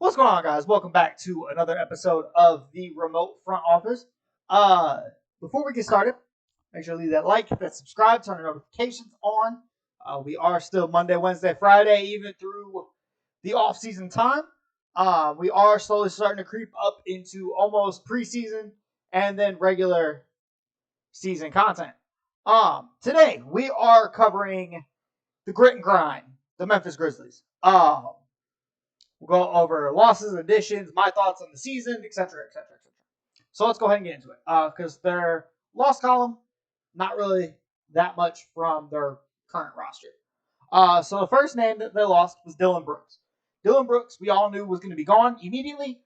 What's going on, guys? Welcome back to another episode of the Remote Front Office. Before we get started, make sure to leave that like, that subscribe, turn the notifications on. We are still Monday, Wednesday, Friday, even through the off-season time. We are slowly starting to creep up into almost preseason and then regular season content. Today we are covering the grit and grind, the Memphis Grizzlies. We'll go over losses, additions, my thoughts on the season, etc., etc., etc. So let's go ahead and get into it. Because their loss column, not really that much from their current roster. So the first name that they lost was Dillon Brooks. Dillon Brooks, we all knew was going to be gone immediately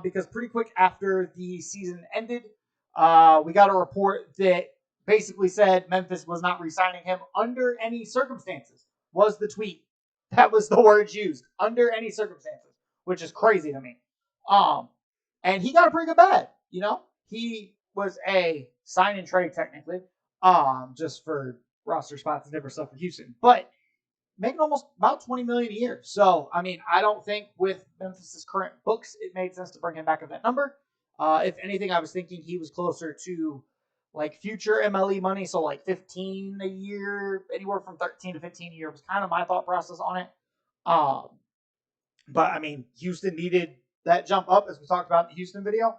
because pretty quick after the season ended, we got a report that basically said Memphis was not re-signing him under any circumstances, was the tweet. That was the words used, under any circumstances, which is crazy to me. And he got a pretty good bad, you know? He was a sign and trade technically, just for roster spots and different stuff for Houston, but making almost about $20 million a year. So, I mean, I don't think with Memphis's current books, it made sense to bring him back at that number. If anything, I was thinking he was closer to like future MLE money, so like 15 a year, anywhere from 13 to 15 a year was kind of my thought process on it. But I mean, Houston needed that jump up, as we talked about in the Houston video.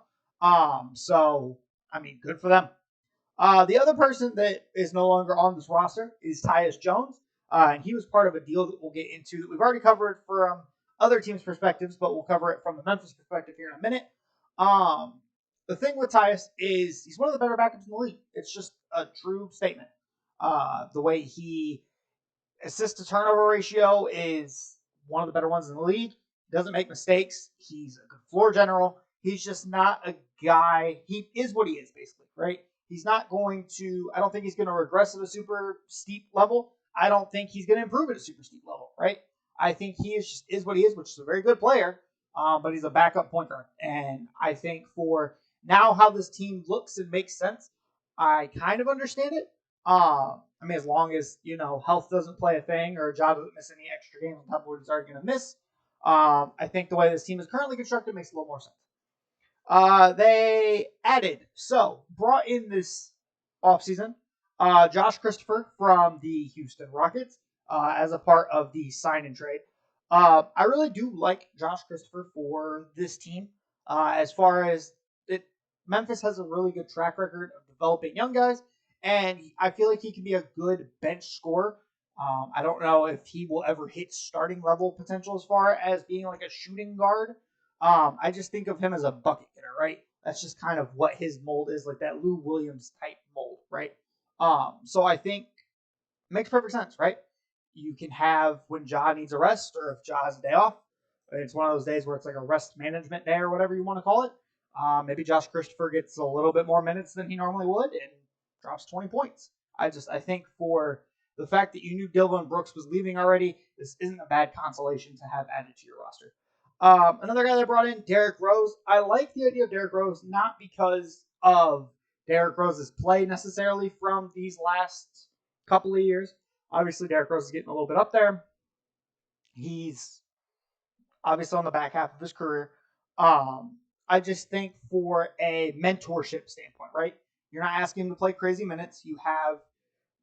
So I mean, good for them. The other person that is no longer on this roster is Tyus Jones, and he was part of a deal that we'll get into that we've already covered from other teams' perspectives, but we'll cover it from the Memphis perspective here in a minute. The thing with Tyus is he's one of the better backups in the league. It's just a true statement. The way he assist to turnover ratio is one of the better ones in the league. He doesn't make mistakes. He's a good floor general. He's just not a guy. He is what he is, basically, right? He's not going to, I don't think he's going to regress at a super steep level. I don't think he's going to improve at a super steep level, right? I think he is what he is, which is a very good player, but he's a backup point guard. And I think for now how this team looks and makes sense, I kind of understand it. I mean, as long as, health doesn't play a thing or Ja doesn't miss any extra games on top of what he's already going to miss, I think the way this team is currently constructed makes a little more sense. They brought in this offseason Josh Christopher from the Houston Rockets as a part of the sign and trade. I really do like Josh Christopher for this team as far as Memphis has a really good track record of developing young guys, and I feel like he can be a good bench scorer. I don't know if he will ever hit starting level potential as far as being like a shooting guard. I just think of him as a bucket getter, right? That's just kind of what his mold is, like that Lou Williams type mold, right? So I think it makes perfect sense, right? You can have when Ja needs a rest or if Ja has a day off. It's one of those days where it's like a rest management day or whatever you want to call it. Maybe Josh Christopher gets a little bit more minutes than he normally would and drops 20 points. I think for the fact that you knew Dillon Brooks was leaving already, this isn't a bad consolation to have added to your roster. Another guy they brought in, Derrick Rose. I like the idea of Derrick Rose, not because of Derrick Rose's play necessarily from these last couple of years. Obviously, Derrick Rose is getting a little bit up there. He's obviously on the back half of his career. I just think for a mentorship standpoint, right? You're not asking him to play crazy minutes. You have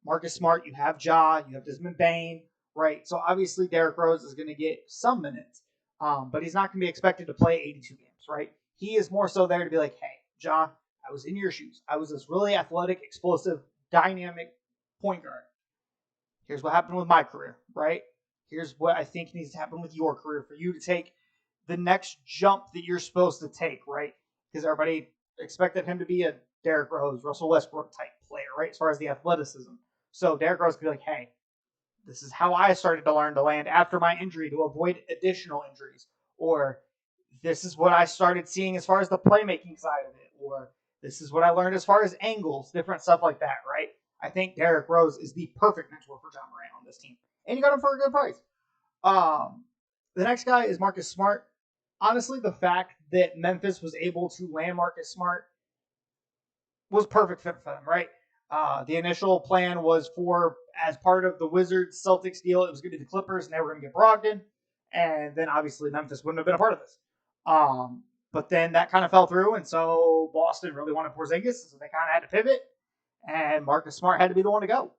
Marcus Smart, you have Ja, you have Desmond Bane, right? So obviously Derrick Rose is going to get some minutes, but he's not going to be expected to play 82 games, right? He is more so there to be like, hey, Ja, I was in your shoes. I was this really athletic, explosive, dynamic point guard. Here's what happened with my career, right? Here's what I think needs to happen with your career for you to take the next jump that you're supposed to take, right? Because everybody expected him to be a Derrick Rose, Russell Westbrook type player, right? As far as the athleticism. So Derrick Rose could be like, hey, this is how I started to learn to land after my injury to avoid additional injuries. Or this is what I started seeing as far as the playmaking side of it. Or this is what I learned as far as angles, different stuff like that, right? I think Derrick Rose is the perfect mentor for John Morant on this team. And you got him for a good price. The next guy is Marcus Smart. Honestly, the fact that Memphis was able to land Marcus Smart was perfect fit for them, right? The initial plan was for, as part of the Wizards-Celtics deal, it was going to be the Clippers, and they were going to get Brogdon. And then, obviously, Memphis wouldn't have been a part of this. But then that kind of fell through, and so Boston really wanted Porzingis, so they kind of had to pivot, and Marcus Smart had to be the one to go.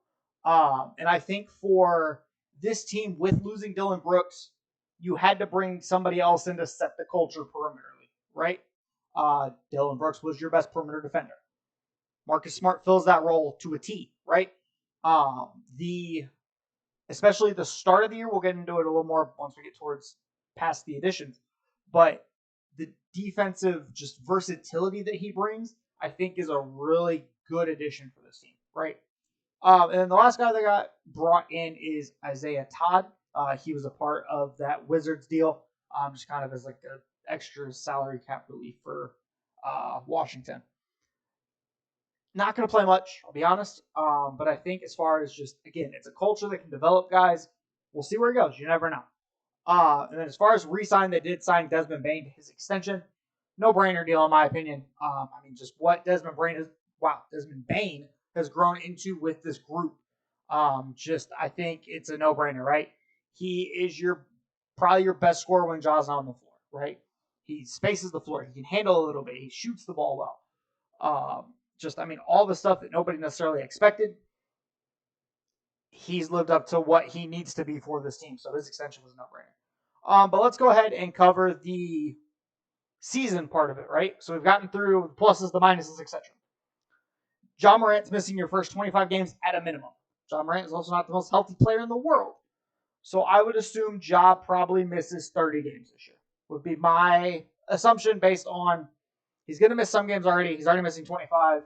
And I think for this team, with losing Dylan Brooks, you had to bring somebody else in to set the culture perimeterly, right? Dylan Brooks was your best perimeter defender. Marcus Smart fills that role to a T, right? The especially the start of the year, we'll get into it a little more once we get towards past the additions, but the defensive just versatility that he brings, I think, is a really good addition for this team, right? And then the last guy that got brought in is Isaiah Todd. He was a part of that Wizards deal, just kind of as like an extra salary cap relief for Washington. Not going to play much, I'll be honest. But I think as far as just, again, it's a culture that can develop guys. We'll see where he goes. You never know. And then as far as re-sign, they did sign Desmond Bane to his extension. No-brainer deal, in my opinion. I mean, just what Desmond Bane has grown into with this group. I think it's a no-brainer, right? He is probably your best scorer when Ja's not on the floor, right? He spaces the floor. He can handle a little bit. He shoots the ball well. All the stuff that nobody necessarily expected. He's lived up to what he needs to be for this team. So his extension was a no-brainer. But let's go ahead and cover the season part of it, right? So we've gotten through the pluses, the minuses, etc. Ja Morant's missing your first 25 games at a minimum. Ja Morant is also not the most healthy player in the world. So I would assume Ja probably misses 30 games this year. Would be my assumption based on he's going to miss some games already. He's already missing 25.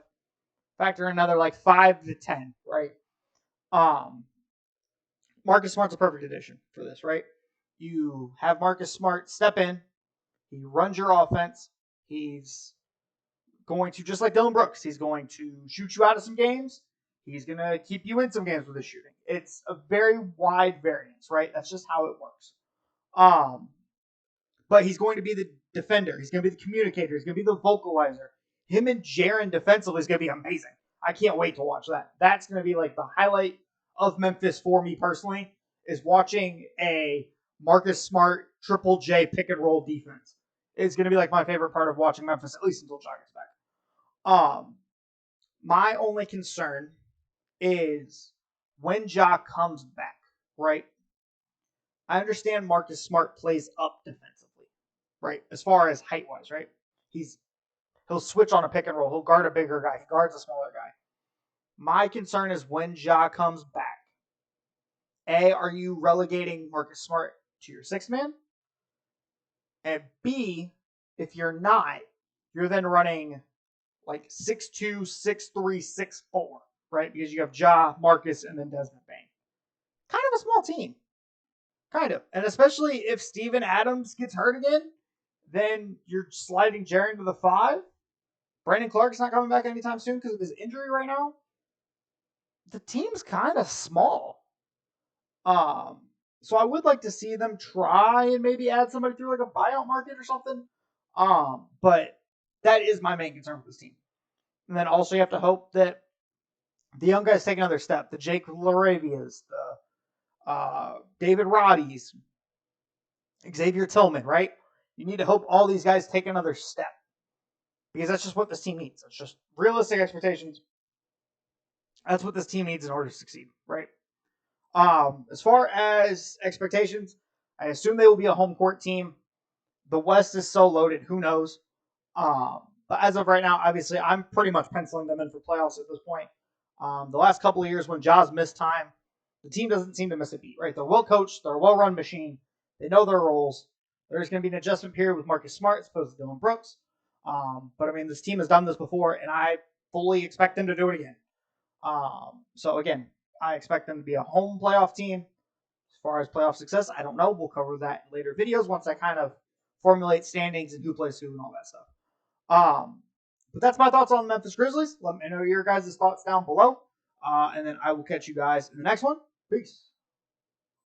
Factor in another like 5 to 10, right? Marcus Smart's a perfect addition for this, right? You have Marcus Smart step in. He runs your offense. He's going to, just like Dylan Brooks, he's going to shoot you out of some games. He's going to keep you in some games with his shooting. It's a very wide variance, right? That's just how it works. But he's going to be the defender. He's going to be the communicator. He's going to be the vocalizer. Him and Jaren defensively is going to be amazing. I can't wait to watch that. That's going to be like the highlight of Memphis for me personally, is watching a Marcus Smart Triple J pick and roll defense. It's going to be like my favorite part of watching Memphis, at least until Ja gets back. My only concern is when Ja comes back, right? I understand Marcus Smart plays up defensively, right? As far as height-wise, right? He'll switch on a pick and roll. He'll guard a bigger guy. He guards a smaller guy. My concern is when Ja comes back. A, are you relegating Marcus Smart to your sixth man? And B, if you're not, you're then running like 6'2", 6'3", 6'4", right? Because you have Ja, Marcus, and then Desmond Bane. Kind of a small team. Kind of. And especially if Steven Adams gets hurt again, then you're sliding Jaren to the 5. Brandon Clark's not coming back anytime soon because of his injury right now. The team's kind of small. So I would like to see them try and maybe add somebody through like a buyout market or something. But that is my main concern with this team. And then also you have to hope that the young guys take another step. The Jake Laravias, the David Roddy's, Xavier Tillman, right? You need to hope all these guys take another step. Because that's just what this team needs. It's just realistic expectations. That's what this team needs in order to succeed, right? As far as expectations, I assume they will be a home court team. The West is so loaded, who knows? But as of right now, obviously, I'm pretty much penciling them in for playoffs at this point. The last couple of years when Ja's missed time, the team doesn't seem to miss a beat, right? They're well coached. They're a well-run machine. They know their roles. There's going to be an adjustment period with Marcus Smart as opposed to Dylan Brooks. But, I mean, this team has done this before, and I fully expect them to do it again. So, again, I expect them to be a home playoff team. As far as playoff success, I don't know. We'll cover that in later videos once I kind of formulate standings and who plays who and all that stuff. But that's my thoughts on the Memphis Grizzlies. Let me know your guys' thoughts down below. And then I will catch you guys in the next one. Peace.